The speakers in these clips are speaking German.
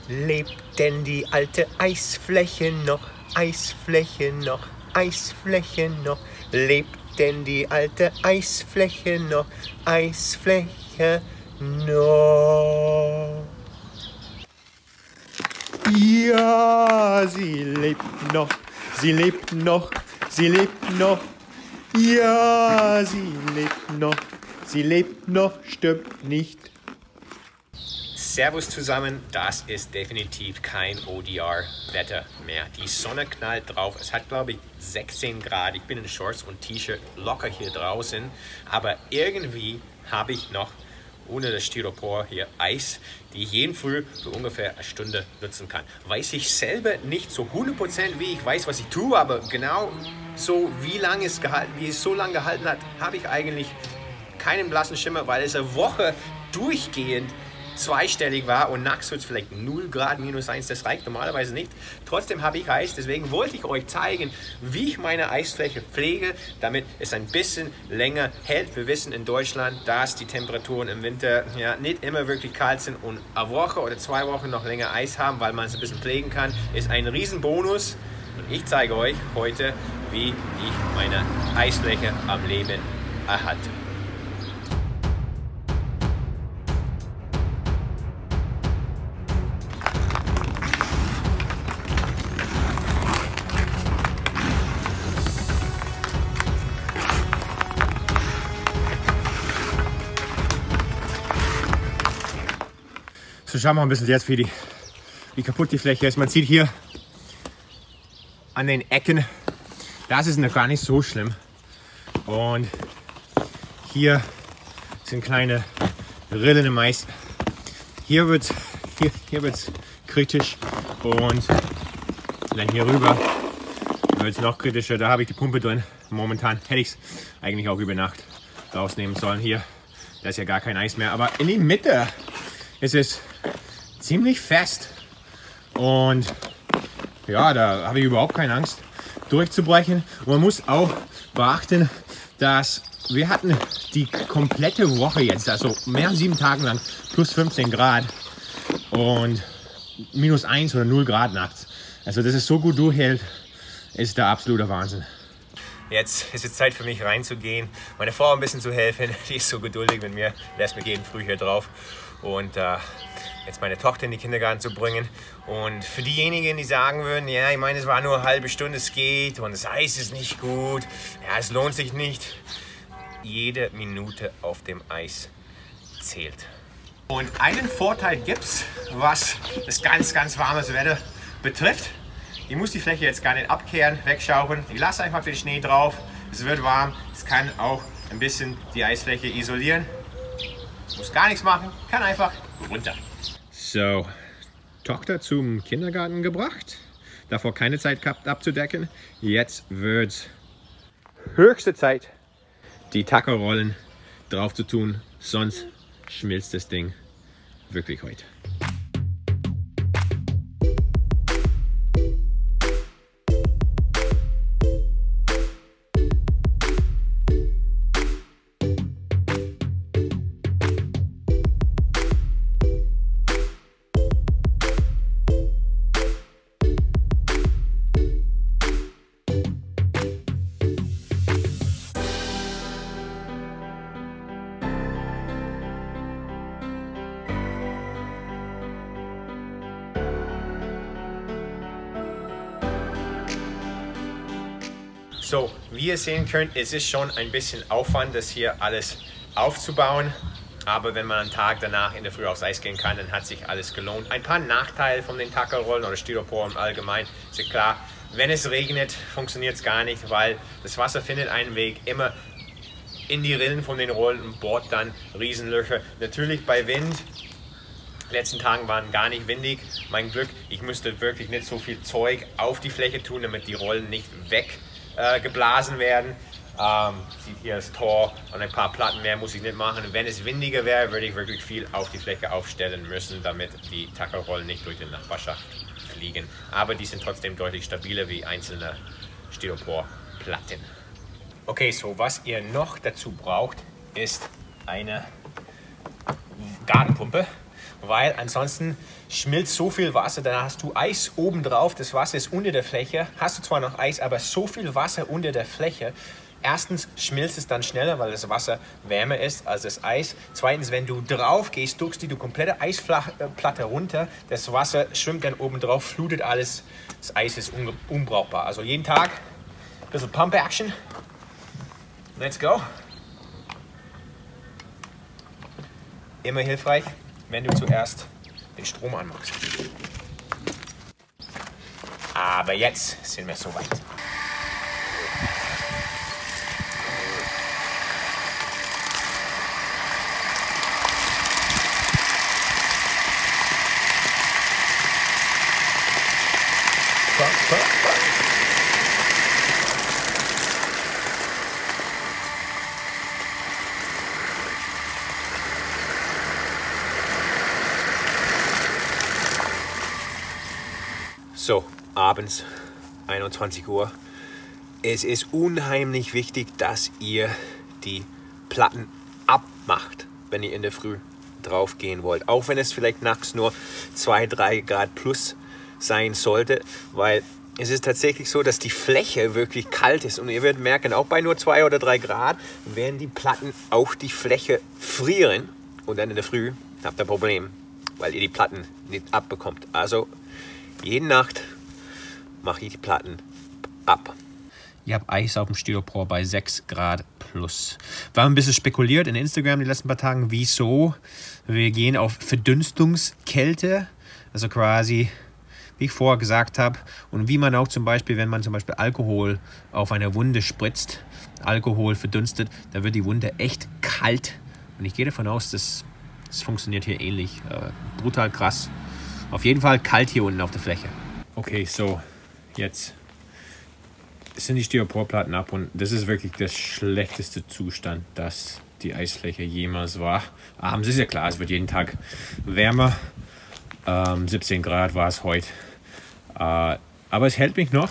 Lebt denn die alte Eisfläche noch? Eisfläche noch? Eisfläche noch? Lebt denn die alte Eisfläche noch? Eisfläche noch? Ja, sie lebt noch, sie lebt noch, sie lebt noch. Ja, sie lebt noch, stirbt nicht. Servus zusammen, das ist definitiv kein ODR-Wetter mehr. Die Sonne knallt drauf, es hat glaube ich 16 Grad. Ich bin in Shorts und T-Shirt locker hier draußen, aber irgendwie habe ich noch ohne das Styropor hier Eis, die ich jeden Früh für ungefähr eine Stunde nutzen kann. Weiß ich selber nicht so 100%, wie ich weiß, was ich tue, aber genau so, wie es so lange gehalten hat, habe ich eigentlich keinen blassen Schimmer, weil es eine Woche durchgehend zweistellig war und nachts wird es vielleicht 0 Grad, -1, das reicht normalerweise nicht. Trotzdem habe ich Eis, deswegen wollte ich euch zeigen, wie ich meine Eisfläche pflege, damit es ein bisschen länger hält. Wir wissen in Deutschland, dass die Temperaturen im Winter ja nicht immer wirklich kalt sind und eine Woche oder 2 Wochen noch länger Eis haben, weil man es ein bisschen pflegen kann, ist ein Riesenbonus. Und ich zeige euch heute, wie ich meine Eisfläche am Leben erhalte. So, schauen wir ein bisschen jetzt, wie kaputt die Fläche ist. Man sieht hier an den Ecken, das ist noch gar nicht so schlimm. Und hier sind kleine Rillen im Eis. Hier wird's kritisch und dann hier rüber wird es noch kritischer. Da habe ich die Pumpe drin. Momentan hätte ich es eigentlich auch über Nacht rausnehmen sollen. Hier, da ist ja gar kein Eis mehr. Aber in die Mitte ist es ziemlich fest und ja, da habe ich überhaupt keine Angst durchzubrechen. Und man muss auch beachten, dass wir hatten die komplette Woche jetzt, also mehr als 7 Tage lang, plus 15 Grad und -1 oder 0 Grad nachts. Also dass es so gut durchhält, ist der absolute Wahnsinn. Jetzt ist es Zeit für mich reinzugehen, meine Frau ein bisschen zu helfen. Die ist so geduldig mit mir, lässt mich jeden Früh hier drauf. Und jetzt meine Tochter in den Kindergarten zu bringen. Und für diejenigen, die sagen würden, ja, ich meine, es war nur eine halbe Stunde, es geht und das Eis ist nicht gut, ja, es lohnt sich nicht. Jede Minute auf dem Eis zählt. Und einen Vorteil gibt es, was das ganz warmes Wetter betrifft. Ich muss die Fläche jetzt gar nicht abkehren, wegschaufeln. Ich lasse einfach den Schnee drauf. Es wird warm. Es kann auch ein bisschen die Eisfläche isolieren. Muss gar nichts machen, kann einfach runter. So, Tochter zum Kindergarten gebracht. Davor keine Zeit gehabt abzudecken. Jetzt wird höchste Zeit, die Tackerrollen drauf zu tun. Sonst schmilzt das Ding wirklich heute. So, wie ihr sehen könnt, es ist schon ein bisschen Aufwand, das hier alles aufzubauen. Aber wenn man einen Tag danach in der Früh aufs Eis gehen kann, dann hat sich alles gelohnt. Ein paar Nachteile von den Tackerrollen oder Styropor im Allgemeinen ist ja klar. Wenn es regnet, funktioniert es gar nicht, weil das Wasser findet einen Weg immer in die Rillen von den Rollen und bohrt dann Riesenlöcher. Natürlich bei Wind. Die letzten Tagen waren gar nicht windig. Mein Glück, ich müsste wirklich nicht so viel Zeug auf die Fläche tun, damit die Rollen nicht weggeblasen werden. Sieht hier das Tor und ein paar Platten mehr muss ich nicht machen. Wenn es windiger wäre, würde ich wirklich viel auf die Fläche aufstellen müssen, damit die Tackerrollen nicht durch die Nachbarschaft fliegen. Aber die sind trotzdem deutlich stabiler wie einzelne Styroporplatten. Okay, so was ihr noch dazu braucht, ist eine Gartenpumpe. weil ansonsten schmilzt so viel Wasser, dann hast du Eis oben drauf, das Wasser ist unter der Fläche, hast du zwar noch Eis, aber so viel Wasser unter der Fläche. Erstens schmilzt es dann schneller, weil das Wasser wärmer ist als das Eis. Zweitens, wenn du drauf gehst, drückst du die komplette Eisplatte runter. Das Wasser schwimmt dann oben drauf, flutet alles. Das Eis ist unbrauchbar. Also jeden Tag ein bisschen Pump-Action. Let's go. Immer hilfreich, wenn du zuerst den Strom anmachst. Aber jetzt sind wir soweit. So, abends 21 Uhr. Es ist unheimlich wichtig, dass ihr die Platten abmacht, wenn ihr in der Früh drauf gehen wollt. Auch wenn es vielleicht nachts nur 2-3 Grad plus sein sollte, weil es ist tatsächlich so, dass die Fläche wirklich kalt ist und ihr werdet merken, auch bei nur 2 oder 3 Grad werden die Platten auch die Fläche frieren und dann in der Früh habt ihr ein Problem, weil ihr die Platten nicht abbekommt. Also jede Nacht mache ich die Platten ab. Ich habe Eis auf dem Styropor bei 6 Grad plus. Wir haben ein bisschen spekuliert in Instagram die letzten paar Tagen, wieso. Wir gehen auf Verdunstungskälte, also quasi, wie ich vorher gesagt habe, und wie man auch zum Beispiel, wenn man zum Beispiel Alkohol auf eine Wunde spritzt, Alkohol verdunstet, da wird die Wunde echt kalt. Und ich gehe davon aus, dass das funktioniert hier ähnlich. Brutal krass. Auf jeden Fall kalt hier unten auf der Fläche. Okay, so, jetzt sind die Styroporplatten ab und das ist wirklich der schlechteste Zustand, dass die Eisfläche jemals war. Abends ist ja klar, es wird jeden Tag wärmer. 17 Grad war es heute. Aber es hält mich noch.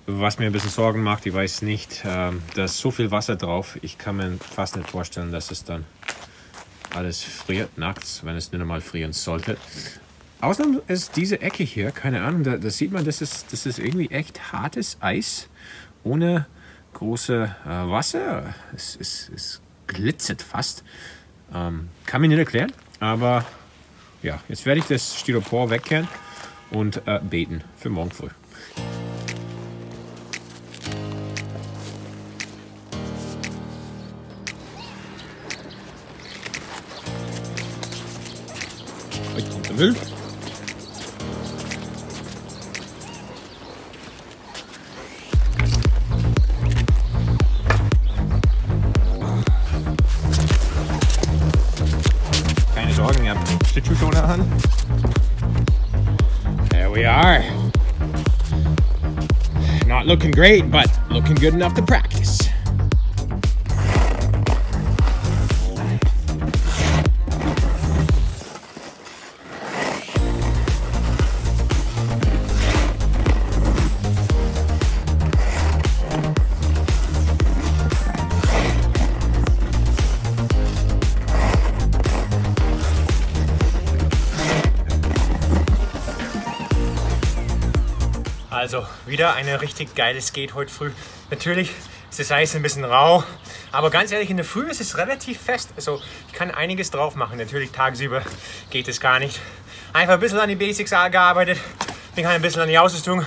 Was mir ein bisschen Sorgen macht, ich weiß nicht, da ist so viel Wasser drauf. Ich kann mir fast nicht vorstellen, dass es dann alles friert nachts, wenn es nicht einmal frieren sollte. Außerdem ist diese Ecke hier, keine Ahnung, da sieht man, das ist irgendwie echt hartes Eis ohne große Wasser. Es glitzert fast. Kann mir nicht erklären, aber ja, jetzt werde ich das Styropor wegkehren und beten für morgen früh. Heute kommt der Müll. Keine Sorgen, ihr habt Schlittschuhschoner an. There we are. Not looking great, but looking good enough to practice. Also wieder eine richtig geile Skate heute früh. Natürlich ist das Eis ein bisschen rau, aber ganz ehrlich, in der Früh ist es relativ fest. Also ich kann einiges drauf machen. Natürlich tagsüber geht es gar nicht. Einfach ein bisschen an die Basics gearbeitet, bin ein bisschen an die Ausrüstung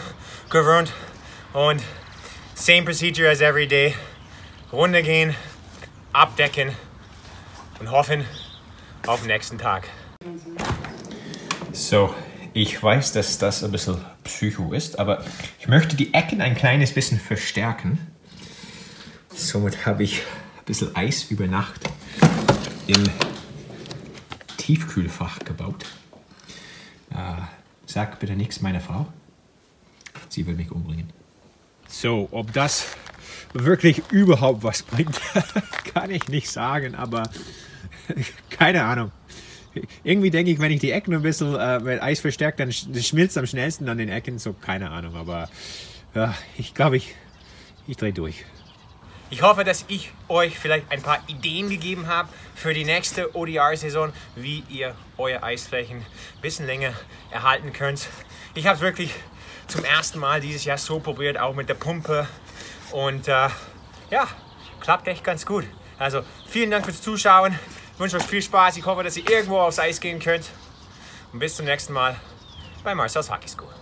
gewöhnt und same procedure as every day. Runtergehen, abdecken und hoffen auf den nächsten Tag. So. Ich weiß, dass das ein bisschen Psycho ist, aber ich möchte die Ecken ein kleines bisschen verstärken. Somit habe ich ein bisschen Eis über Nacht im Tiefkühlfach gebaut. Sag bitte nichts meiner Frau. Sie will mich umbringen. So, ob das wirklich überhaupt was bringt, kann ich nicht sagen, aber keine Ahnung. Irgendwie denke ich, wenn ich die Ecken ein bisschen mit Eis verstärke, dann schmilzt es am schnellsten an den Ecken. So, keine Ahnung, aber ja, ich glaube, ich drehe durch. Ich hoffe, dass ich euch vielleicht ein paar Ideen gegeben habe für die nächste ODR-Saison, wie ihr eure Eisflächen ein bisschen länger erhalten könnt. Ich habe es wirklich zum ersten Mal dieses Jahr so probiert, auch mit der Pumpe. Und ja, klappt echt ganz gut. Also vielen Dank fürs Zuschauen. Ich wünsche euch viel Spaß. Ich hoffe, dass ihr irgendwo aufs Eis gehen könnt. Und bis zum nächsten Mal bei Marcel's Hockey School.